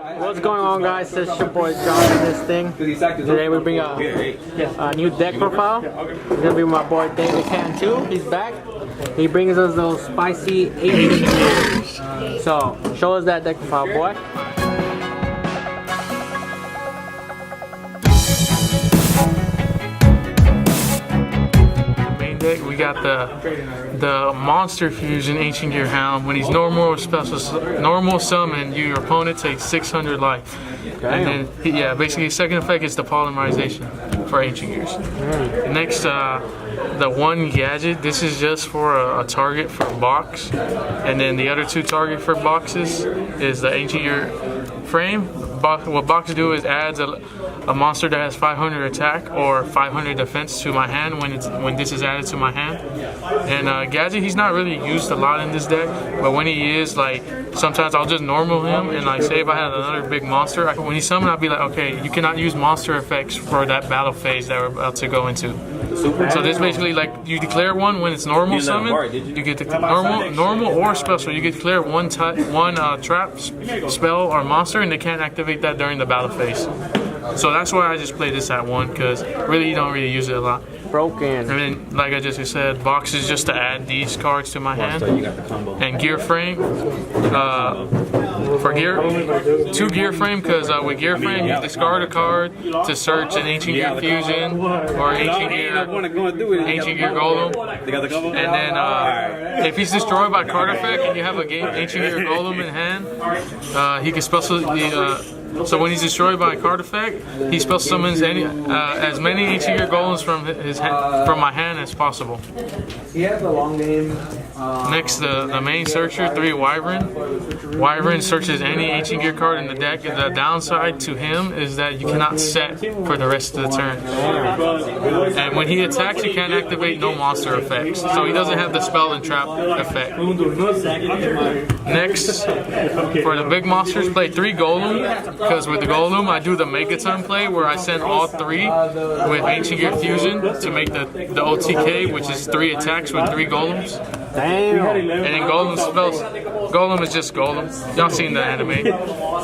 What's going on, guys? It's your boy John in this thing. Today we bring a new deck profile. It's gonna be my boy David Can too. He's back. He brings us those spicy AUG. So show us that deck profile, boy. We got the Monster Fusion Ancient Gear Hound. When he's normal or special, normal summon, your opponent takes 600 life. And then, basically his second effect is the polymerization for Ancient Gears. Next, the one gadget, this is just for a target for box. And then the other two target for boxes is the Ancient Gear frame. What box do is adds a monster that has 500 attack or 500 defense to my hand when this is added to my hand. And Gadget, he's not really used a lot in this deck, but when he is, like, sometimes I'll just normal him and, like, say if I had another big monster, when he summon, I'll be like, okay, you cannot use monster effects for that battle phase that we're about to go into. So this basically, like, you declare one when it's normal summon, you get the normal or special. You get to declare one trap, spell, or monster, and they can't activate that during the battle phase. So that's why I just play this at 1, because really you don't really use it a lot. Broken. And then, like I just said, boxes just to add these cards to my hand. And gear frame. For gear, 2 gear frame, because with gear frame you discard a card to search an Ancient Gear Fusion or Ancient Gear Golem. And then if he's destroyed by card effect and you have a Ancient Gear Golem in hand, he can special. So when he's destroyed by a card effect, he spell summons as many Ancient Gear Golems from my hand as possible. He has a long name. Next, the main searcher, 3 Wyvern. Wyvern searches any Ancient Gear card in the deck. The downside to him is that you cannot set for the rest of the turn. And when he attacks, you can't activate no monster effects. So he doesn't have the spell and trap effect. Next, for the big monsters, play 3 Golem. Because with the Golem, I do the Megaton play where I send all 3 with Ancient Gear Fusion to make the OTK, which is 3 attacks with 3 Golems. Damn. And then Golem spells. Golem is just Golem. Y'all seen the anime.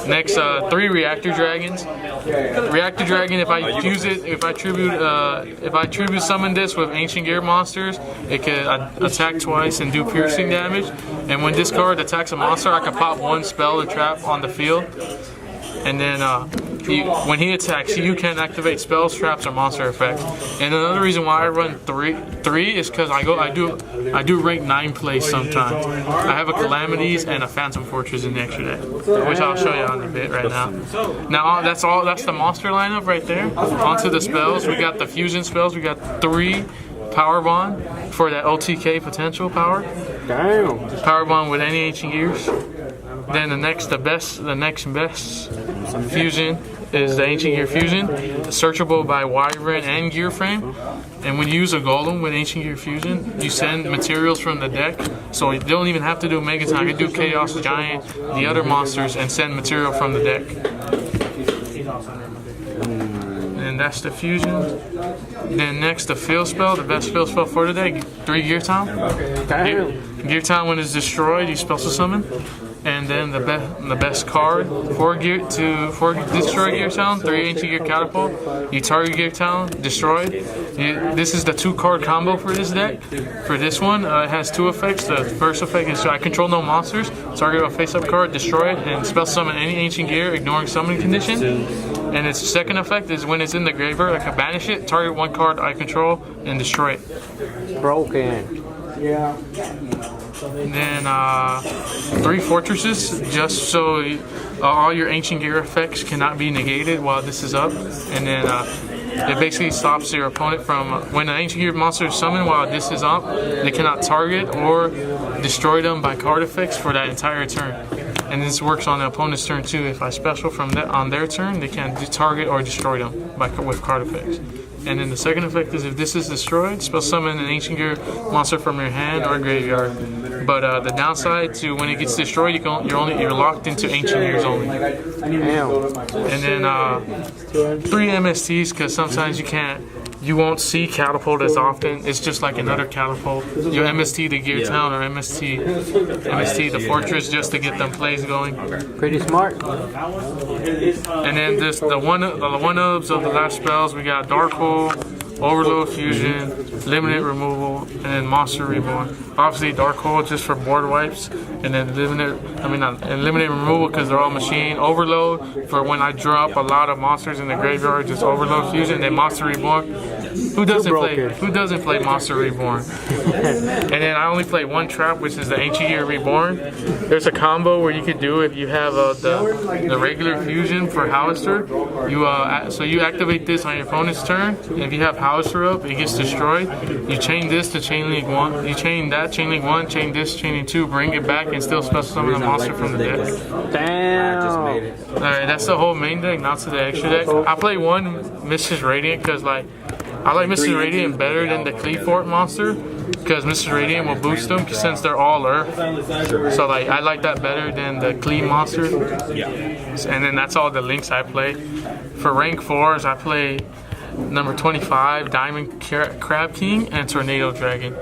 Next, 3 Reactor Dragons. Reactor Dragon, if I use it, if I tribute summon this with Ancient Gear monsters, it can attack twice and do piercing damage. And when this card attacks a monster, I can pop 1 spell or trap on the field. And then when he attacks, you can't activate spells, traps, or monster effects. And another reason why I run 3 is because I do rank 9 plays sometimes. I have a Calamities and a Phantom Fortress in the extra deck, which I'll show you in a bit right now. Now that's the monster lineup right there. Onto the spells, we got the fusion spells. We got 3 Power Bond for that OTK potential power. Damn. Power Bond with any Ancient Gears. Then the next best fusion is the Ancient Gear Fusion, searchable by Wyvern and Gear Frame. And when you use a Golem with Ancient Gear Fusion, you send materials from the deck, so you don't even have to do Megaton. You can do Chaos Giant, the other monsters, and send material from the deck. And that's the fusion. Then next, the field spell, the best field spell for the deck, 3 Gear Town. Gear Town, when it's destroyed, you special summon. And then the best card for destroy Gear Town, 3 Ancient Gear Catapult. You target Gear Town, destroyed. This is the 2 card combo for this deck. For this one, it has 2 effects. The first effect is I control no monsters. Target a face-up card, destroy it, and spell summon any Ancient Gear, ignoring summoning condition. And its second effect is when it's in the graveyard, I can banish it, target 1 card I control, and destroy it. Broken. Yeah. And then 3 Fortresses, just so all your Ancient Gear effects cannot be negated while this is up. And then it basically stops your opponent from, when an Ancient Gear monster is summoned while this is up, they cannot target or destroy them by card effects for that entire turn. And this works on the opponent's turn too. If I special from that on their turn, they can't target or destroy them with card effects. And then the second effect is if this is destroyed, spell summon an Ancient Gear monster from your hand or graveyard. But the downside to when it gets destroyed, you're locked into Ancient Gears only. Damn. And then 3 MSTs, because sometimes you can't you won't see catapult as often. It's just like another catapult. Your MST to Gear Town or MST to Fortress just to get them plays going. Pretty smart. And then this the one-ups of the last spells, we got Dark Hole, Overload Fusion, Limited Removal, and then Monster Reborn. Obviously Dark Hole just for board wipes, and then Limited Removal because they're all machine. Overload for when I drop a lot of monsters in the graveyard, just Overload Fusion, and then Monster Reborn. Who doesn't play Monster Reborn? And then I only play one trap, which is the Ancient Gear Reborn. There's a combo where you could do if you have the regular fusion for Howitzer. So you activate this on your opponent's turn. And if you have Howitzer up, it gets destroyed. You chain this to Chain Link 1. You chain that Chain Link 1, chain this Chain Link 2, bring it back, and still special summon a monster from the deck. Damn. Alright, that's the whole main deck, not to the extra deck. I play one Mrs. Radiant because I like Mrs. Radiant better than the Cleafort monster because Mrs. Radiant will boost them since they're all Earth. So I like that better than the Clee monster. And then that's all the links I play. For rank 4s, I play number 25, Diamond Crab King, and Tornado Dragon.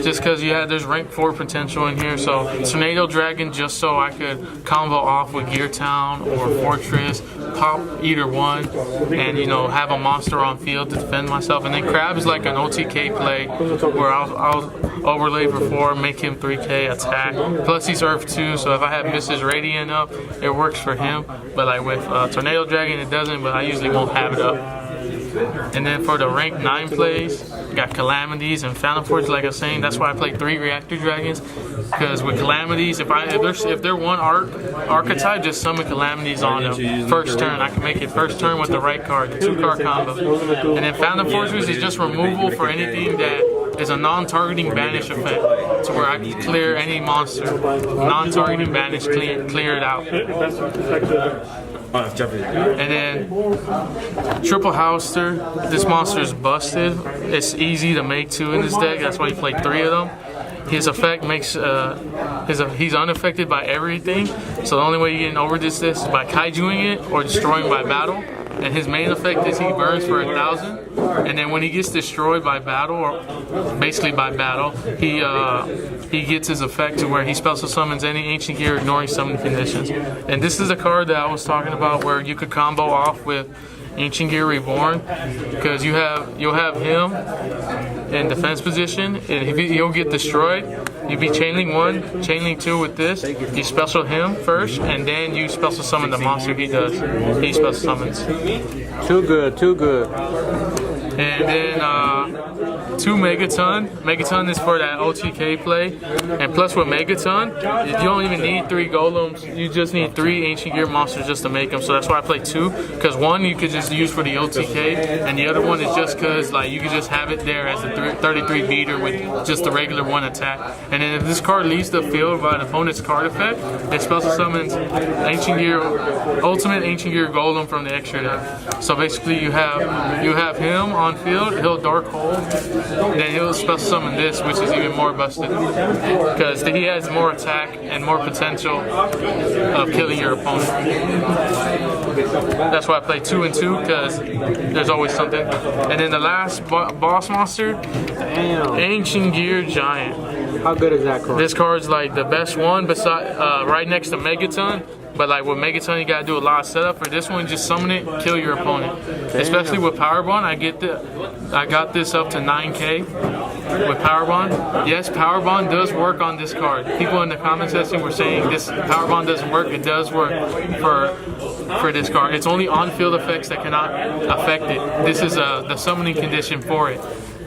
Just because there's rank 4 potential in here. So Tornado Dragon just so I could combo off with Gear Town or Fortress, pop either one, and have a monster on field to defend myself. And then Crab is like an OTK play where I'll overlay for 4, make him 3k attack. Plus he's Earth 2, so if I have Mrs. Radiant up, it works for him. But like with Tornado Dragon, it doesn't. But I usually won't have it up. And then for the rank 9 plays, got Calamities and Phantom Forge, like I was saying. That's why I play 3 Reactor Dragons. Because with Calamities, if they're one archetype, just summon Calamities on them. First turn, I can make it first turn with the right card, the 2-card combo. And then Phantom Fortress is just removal for anything that is a non-targeting banish effect. So where I can clear any monster. Non-targeting banish, clear it out. And then Triple Howster. This monster is busted. It's easy to make 2 in this deck. That's why you play 3 of them. His effect makes he's unaffected by everything. So the only way you get over this is by kaijuing it or destroying by battle. And his main effect is he burns for 1,000. And then when he gets destroyed by battle, or basically by battle, he gets his effect to where he special summons any Ancient Gear ignoring summon conditions. And this is the card that I was talking about where you could combo off with Ancient Gear Reborn, because you'll have him in defense position, and he'll get destroyed. You be Chainlink 1, Chainlink 2 with this. You special him first, and then you special summon the monster he does. He special summons. Too good, too good. And then 2 Megaton. Megaton is for that OTK play. And plus with Megaton, you don't even need 3 golems. You just need 3 Ancient Gear monsters just to make them. So that's why I play 2. Because one you could just use for the OTK, and the other one is just because you could just have it there as a 33 beater with just the regular 1 attack. And then if this card leaves the field by an opponent's card effect, it special summons Ultimate Ancient Gear Golem from the extra deck. So basically you have him on field, he'll Dark Hole, and then he'll special summon this, which is even more busted. Because he has more attack and more potential of killing your opponent. That's why I play 2 and 2, because there's always something. And then the last boss monster, Ancient Gear Giant. How good is that card? This card's like the best one beside right next to Megaton. But like with Megaton, you gotta do a lot of setup. For this one, just summon it, kill your opponent. Damn. Especially with Power Bond, I got this up to 9k with Power Bond. Yes, Power Bond does work on this card. People in the comment section were saying this Power Bond doesn't work. It does work for this card. It's only on-field effects that cannot affect it. This is the summoning condition for it.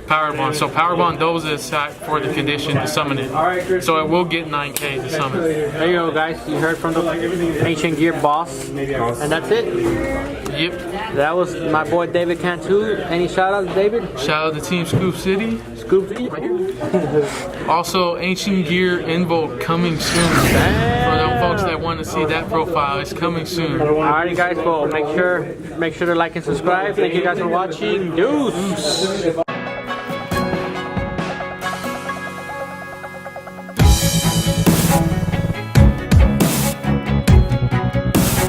Power Bond. So Power Bond does the attack for the condition to summon it. So it will get 9k to summon. There you go, guys. You heard from the Ancient Gear boss. And that's it. Yep. That was my boy David Cantu. Any shout outs, David? Shout out to Team Scoop City. Scoop City right here. Also, Ancient Gear Invoke coming soon. For them folks that want to see that profile, it's coming soon. Alrighty, guys. Well, make sure to like and subscribe. Thank you guys for watching. Deuce.